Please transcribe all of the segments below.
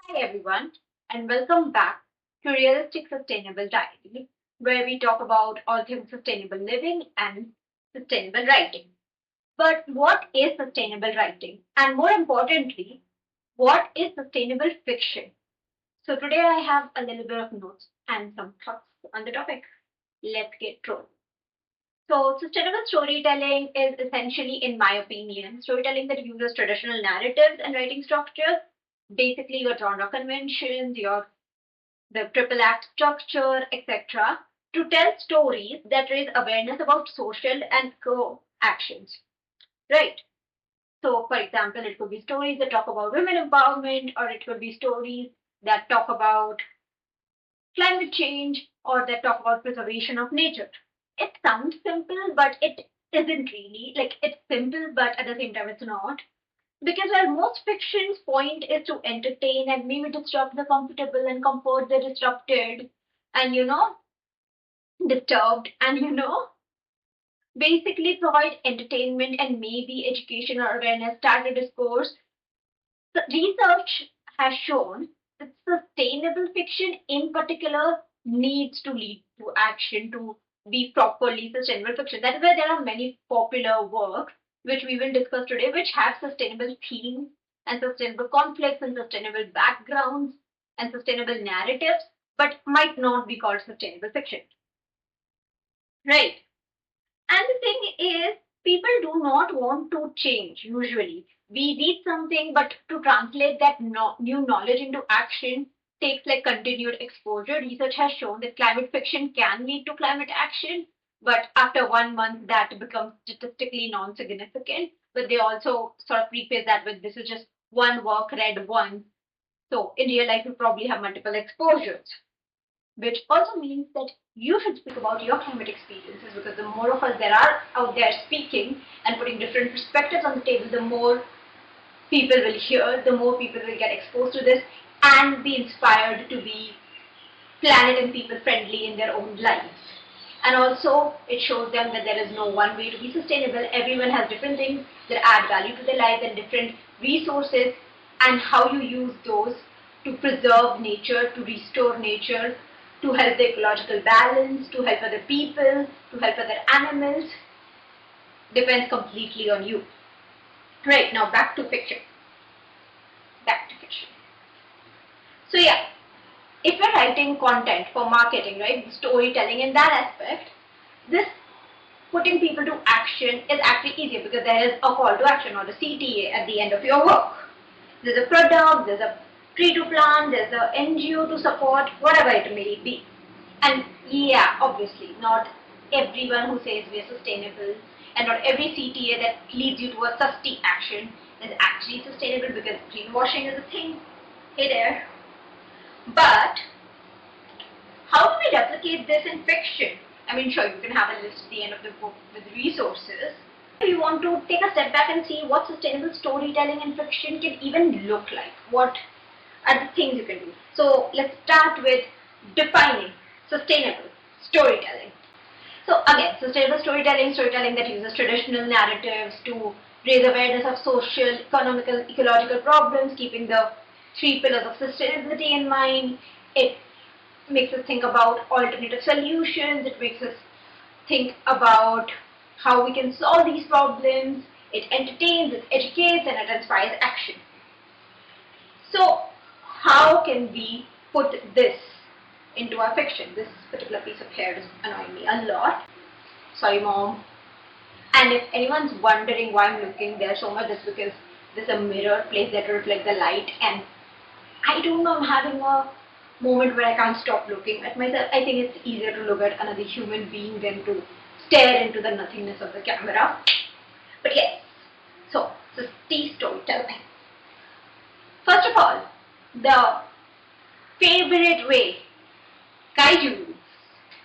Hi everyone, and welcome back to Realistic Sustainable Diary, where we talk about all things sustainable living and sustainable writing. But what is sustainable writing? And more importantly, what is sustainable fiction? So today I have a little bit of notes and some thoughts on the topic. Let's get rolling. So, sustainable storytelling is essentially, in my opinion, storytelling that uses traditional narratives and writing structures, basically your genre conventions, your the triple act structure, etc., to tell stories that raise awareness about social and co-actions. Right. So, for example, it could be stories that talk about women empowerment, or it could be stories that talk about climate change, or that talk about preservation of nature. It sounds simple, but it isn't really. Like, it's simple, but at the same time, it's not. Because while most fiction's point is to entertain and maybe disrupt the comfortable and comfort the disrupted, and disturbed, and basically provide entertainment and maybe education or awareness, start a discourse. The research has shown that sustainable fiction in particular needs to lead to action to be properly sustainable fiction. That is why there are many popular works which we will discuss today which have sustainable themes and sustainable conflicts and sustainable backgrounds and sustainable narratives but might not be called sustainable fiction. Right. And the thing is, people do not want to change usually. We read something, but to translate that new knowledge into action takes like continued exposure. Research has shown that climate fiction can lead to climate action, but after 1 month, that becomes statistically non significant. But they also sort of preface that with this is just one work read once. So in real life, you probably have multiple exposures, which also means that you should speak about your climate experiences because the more of us there are out there speaking and putting different perspectives on the table, the more people will hear, the more people will get exposed to this and be inspired to be planet and people friendly in their own lives. And also, it shows them that there is no one way to be sustainable. Everyone has different things that add value to their life and different resources, and how you use those to preserve nature, to restore nature, to help the ecological balance, to help other people, to help other animals, depends completely on you. Right, now back to fiction. Back to fiction. So, yeah, if you're writing content for marketing, right, storytelling in that aspect, this putting people to action is actually easier because there is a call to action or a CTA at the end of your work. There's a product, there's a tree to plant, there's an NGO to support, whatever it may be. And yeah, obviously, not everyone who says we are sustainable and not every CTA that leads you to a susty action is actually sustainable because greenwashing is a thing. Hey there. But how do we replicate this in fiction? I mean, sure, you can have a list at the end of the book with resources. You want to take a step back and see what sustainable storytelling in fiction can even look like. What are the things you can do? So let's start with defining sustainable storytelling. So again, sustainable storytelling, storytelling that uses traditional narratives to raise awareness of social, economical, ecological problems, keeping the three pillars of sustainability in mind. It makes us think about alternative solutions. It makes us think about how we can solve these problems. It entertains, it educates, and it inspires action. So, how can we put this into our fiction? This particular piece of hair is annoying me a lot. Sorry, mom. And if anyone's wondering why I'm looking there so much, it's because there's a mirror placed there to reflect the light, and I don't know, I'm having a moment where I can't stop looking at myself. I think it's easier to look at another human being than to stare into the nothingness of the camera. But yes, so this is the storytelling. First of all, the favorite way, kaiju.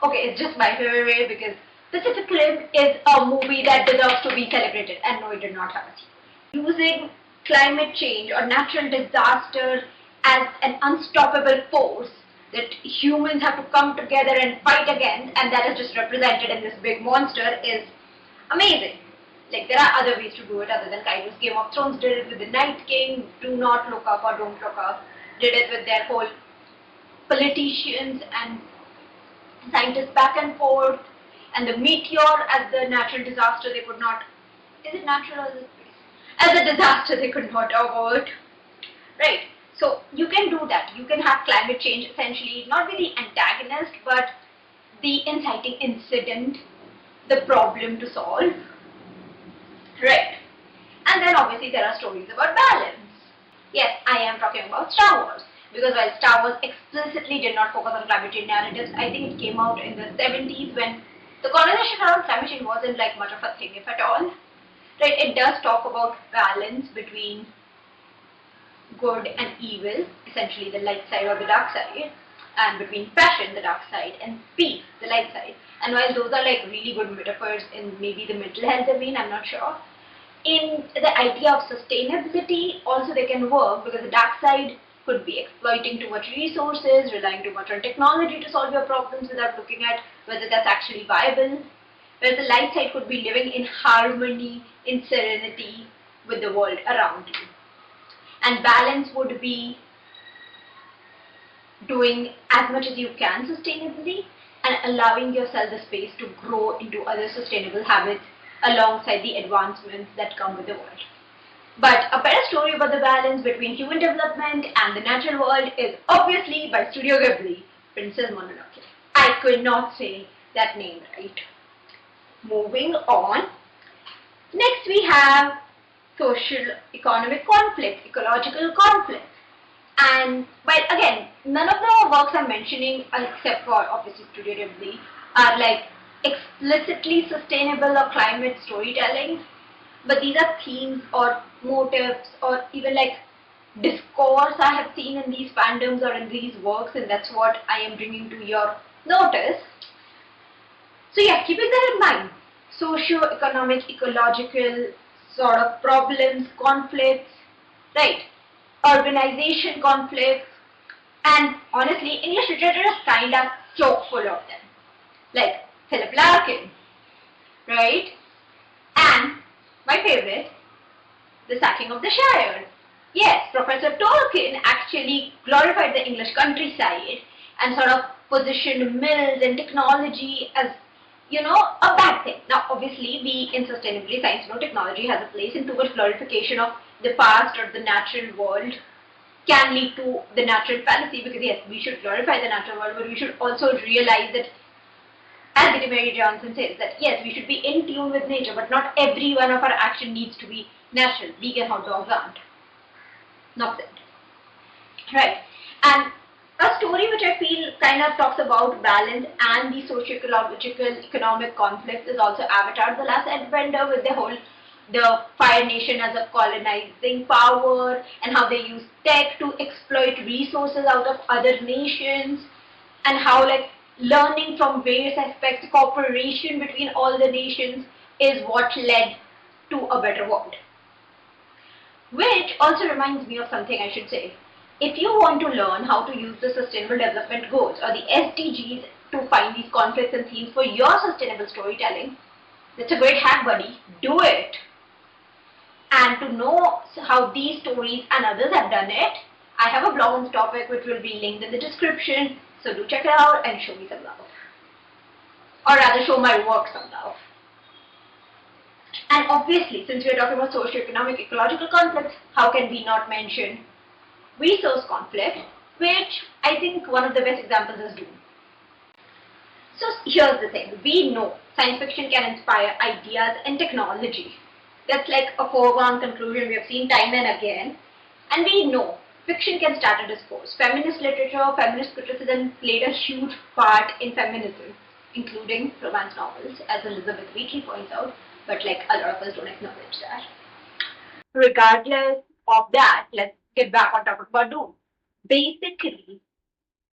Okay, it's just my favorite way because Pacific Rim is a movie that deserves to be celebrated, and no, it did not have a sequel. Using climate change or natural disaster as an unstoppable force that humans have to come together and fight against, and that is just represented in this big monster, is amazing. Like, there are other ways to do it other than Kaiju's. Game of Thrones did it with the Night King, Do Not Look Up or Don't Look Up. did it with their whole politicians and scientists back and forth, and the meteor as the natural disaster they could not. Is it natural or is it space? As a disaster they could not avoid. Right. So you can do that. You can have climate change essentially not be the antagonist, but the inciting incident, the problem to solve. Right. And then obviously there are stories about balance. Yes, I am talking about Star Wars. Because while Star Wars explicitly did not focus on climate change narratives, I think it came out in the 70s when the conversation around climate change wasn't like much of a thing, if at all. Right, it does talk about balance between good and evil, essentially the light side or the dark side, and between passion, the dark side, and peace, the light side. And while those are like really good metaphors in maybe the mental health domain, I'm not sure, in the idea of sustainability, also they can work because the dark side could be exploiting too much resources, relying too much on technology to solve your problems without looking at whether that's actually viable. Whereas the light side could be living in harmony, in serenity with the world around you. And balance would be doing as much as you can sustainably and allowing yourself the space to grow into other sustainable habits alongside the advancements that come with the world. But a better story about the balance between human development and the natural world is obviously by Studio Ghibli, Princess Mononoke. I could not say that name right. Moving on. Next we have social economic conflict, ecological conflict. And while again, none of the works I'm mentioning, except for obviously Studio Ghibli, are like explicitly sustainable or climate storytelling, but these are themes or motives or even like discourse I have seen in these fandoms or in these works, and that's what I am bringing to your notice. So yeah, keeping that in mind, socio-economic, ecological sort of problems, conflicts, right? Urbanization conflicts, and honestly, English literature is kind of chock full of them. Like Philip Larkin, right? And my favorite, The Sacking of the Shire. Yes, Professor Tolkien actually glorified the English countryside and sort of positioned mills and technology as, you know, a bad thing. Now, obviously, we in sustainability science know technology has a place, and too much glorification of the past or the natural world can lead to the natural fallacy, because yes, we should glorify the natural world, but we should also realize that, as Gary Mary Johnson says, that yes, we should be in tune with nature, but not every one of our action needs to be natural. Vegan hot dogs aren't. Not that. Right. And a story which I feel kind of talks about balance and the socio-ecological economic conflicts is also Avatar: The Last Airbender, with the Fire Nation as a colonizing power and how they use tech to exploit resources out of other nations, and how like learning from various aspects, cooperation between all the nations is what led to a better world. Which also reminds me of something I should say. If you want to learn how to use the Sustainable Development Goals or the SDGs to find these conflicts and themes for your sustainable storytelling, that's a great hack, buddy. Do it. And to know how these stories and others have done it, I have a blog on this topic which will be linked in the description. So do check it out and show me some love. Or rather, show my work some love. And obviously, since we are talking about socio-economic, ecological conflicts, how can we not mention resource conflict, which I think one of the best examples is Dune. So here's the thing, we know science fiction can inspire ideas and technology. That's like a foregone conclusion we have seen time and again. And we know fiction can start a discourse. Feminist literature, feminist criticism played a huge part in feminism, including romance novels, as Elizabeth Wheatley points out, but like a lot of us don't acknowledge that. Regardless of that, let's get back on topic about Dune. Basically,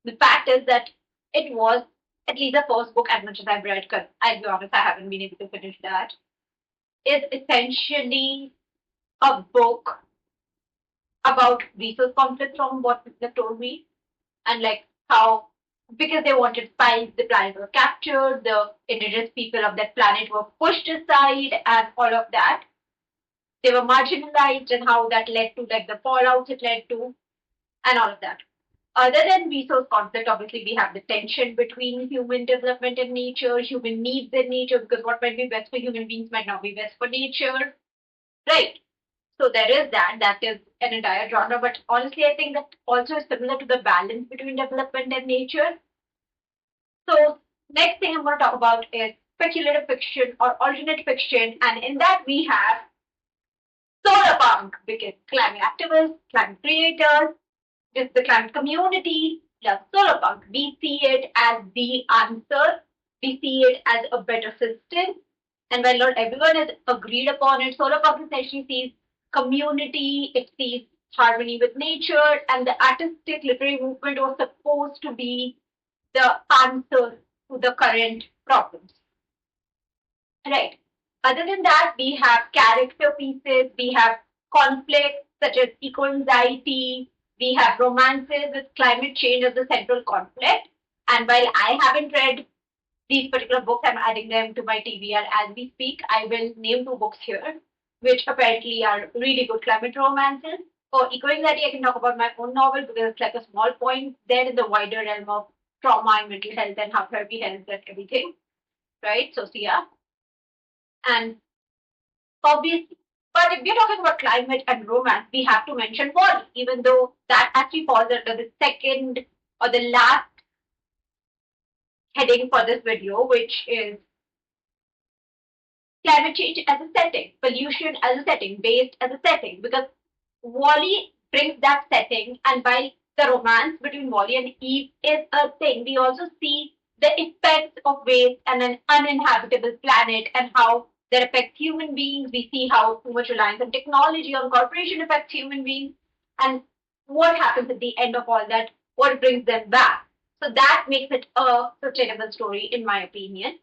the fact is that it was at least the first book, as much as I've read, because I'll be honest, I haven't been able to finish that, is essentially a book about resource conflict from what they told me, and like how, because they wanted spice, the planet was captured, the indigenous people of that planet were pushed aside, and all of that. They were marginalized, and how that led to like the fallout it led to. and all of that. Other than resource conflict, obviously we have the tension between human development and nature, human needs and nature, because what might be best for human beings might not be best for nature, right? So there is that. That is an entire genre. But honestly, I think that also is similar to the balance between development and nature. So next thing I'm going to talk about is speculative fiction or alternate fiction, and in that we have solar punk, because climate activists, climate creators, just the climate community love solar punk. We see it as the answer. We see it as a better system. And while not everyone has agreed upon it, solar punk essentially sees community, it sees harmony with nature, and the artistic literary movement was supposed to be the answer to the current problems. Right. Other than that, we have character pieces, we have conflicts such as eco anxiety, we have romances with climate change as the central conflict. And while I haven't read these particular books, I'm adding them to my TBR as we speak. I will name two books here, which apparently are really good climate romances. For eco anxiety, I can talk about my own novel because it's like a small point there in the wider realm of trauma and mental health and how therapy helps and everything. Right? So, yeah. And obviously, but if we're talking about climate and romance, we have to mention Wall, even though that actually falls under the second or the last heading for this video, which is climate change as a setting, pollution as a setting, waste as a setting, because Wally brings that setting, and while the romance between Wally and Eve is a thing, we also see the effects of waste and an uninhabitable planet and how that affects human beings. We see how too much reliance on technology, on corporation affects human beings, and what happens at the end of all that, what brings them back. So that makes it a sustainable story, in my opinion.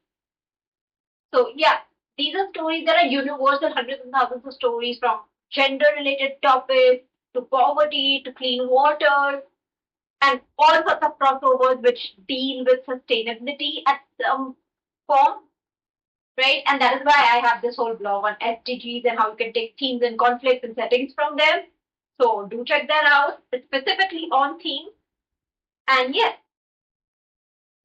So yeah, these are stories that are universal, hundreds and thousands of stories from gender-related topics to poverty to clean water and all sorts of crossovers which deal with sustainability at some form, right? And that is why I have this whole blog on SDGs and how you can take themes and conflicts and settings from them. So do check that out. It's specifically on theme. And yes,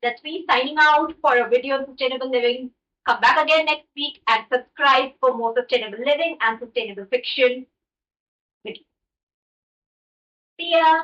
that's me signing out for a video on sustainable living. Come back again next week and subscribe for more sustainable living and sustainable fiction videos. See ya!